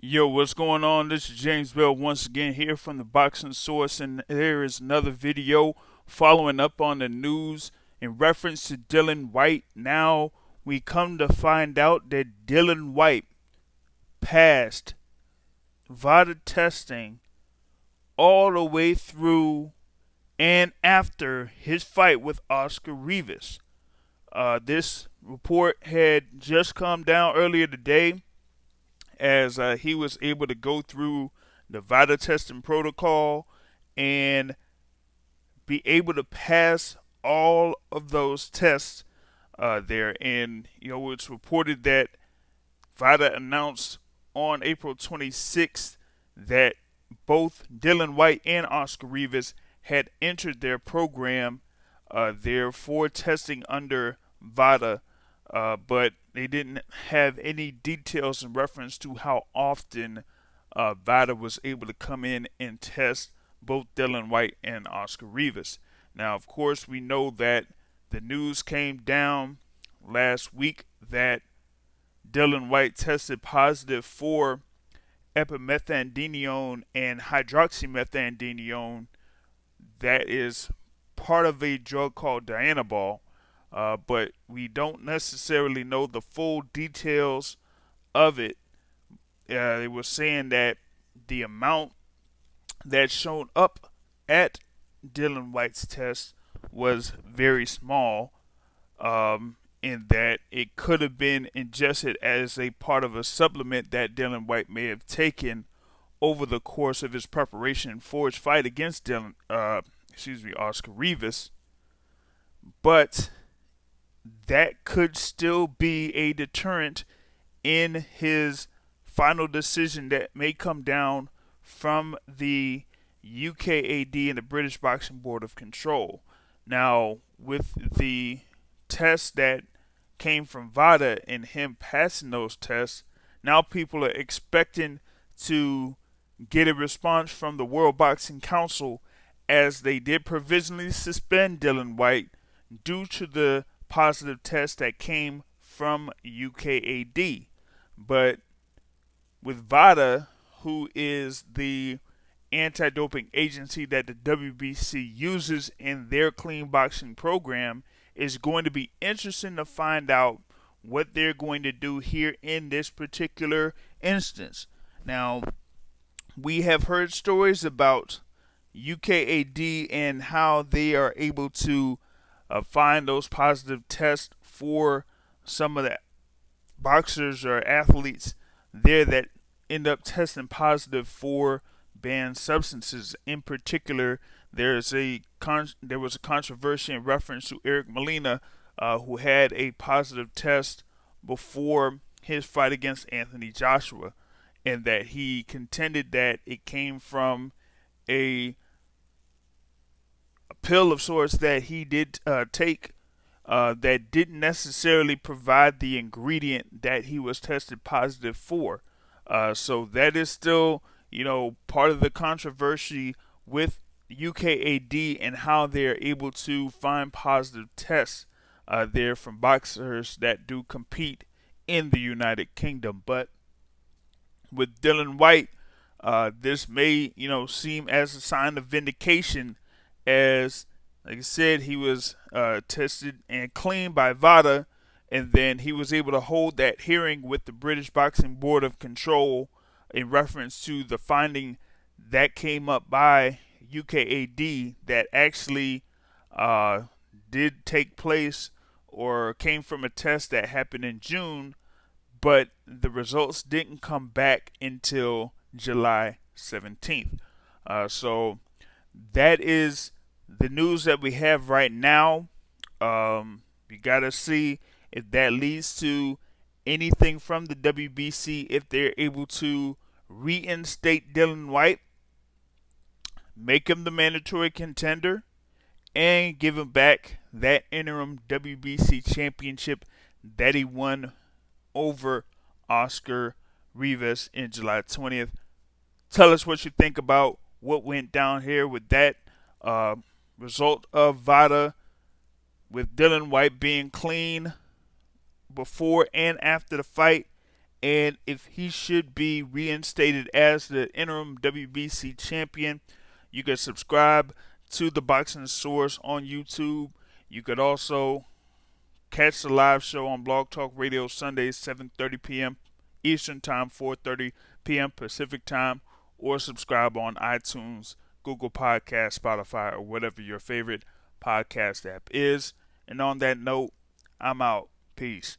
Yo, what's going on? This is James Bell once again here from the Boxing Source, and there is another video following up on the news in reference to Dillian Whyte. Now we come to find out that Dillian Whyte passed VADA testing all the way through and after his fight with Oscar Rivas. This report had just come down earlier today as he was able to go through the VADA testing protocol and be able to pass all of those tests there. And, it's reported that VADA announced on April 26th that both Dillian Whyte and Oscar Rivas had entered their program there for testing under VADA, but they didn't have any details in reference to how often VADA was able to come in and test both Dillian Whyte and Oscar Rivas. Now, of course, we know that the news came down last week that Dillian Whyte tested positive for epimethadinione and hydroxymethadinione. That is part of a drug called Dianabol, but we don't necessarily know the full details of it. They were saying that the amount that showed up at Dillian Whyte's test was very small, in that it could have been ingested as a part of a supplement that Dillian Whyte may have taken over the course of his preparation for his fight against Oscar Rivas. But that could still be a deterrent in his final decision that may come down from the UKAD and the British Boxing Board of Control. Now, with the tests that came from VADA and him passing those tests, now people are expecting to get a response from the World Boxing Council, as they did provisionally suspend Dillian Whyte due to the positive test that came from UKAD. But with VADA, who is the anti-doping agency that the WBC uses in their clean boxing program, is going to be interesting to find out what they're going to do here in this particular instance. Now, we have heard stories about UKAD and how they are able to find those positive tests for some of the boxers or athletes there that end up testing positive for banned substances. In particular, there was a controversy in reference to Eric Molina, who had a positive test before his fight against Anthony Joshua, and that he contended that it came from a pill of sorts that he did take, that didn't necessarily provide the ingredient that he was tested positive for. So that is still, part of the controversy with UKAD and how they're able to find positive tests there from boxers that do compete in the United Kingdom. But with Dillian Whyte, this may, seem as a sign of vindication, as, like I said, he was tested and clean by VADA, and then he was able to hold that hearing with the British Boxing Board of Control in reference to the finding that came up by UKAD that actually did take place or came from a test that happened in June, but the results didn't come back until July 17th. So that is the news that we have right now. We got to see if that leads to anything from the WBC, if they're able to reinstate Dillian Whyte, make him the mandatory contender, and give him back that interim WBC championship that he won over Oscar Rivas in July 20th. Tell us what you think about what went down here with that result of VADA, with Dillian Whyte being clean before and after the fight, and if he should be reinstated as the interim WBC champion. You can subscribe to the Boxing Source on YouTube. You could also catch the live show on Blog Talk Radio Sundays, 7:30 p.m. Eastern Time, 4:30 p.m. Pacific Time, or subscribe on iTunes, Google Podcast, Spotify, or whatever your favorite podcast app is. And on that note, I'm out. Peace.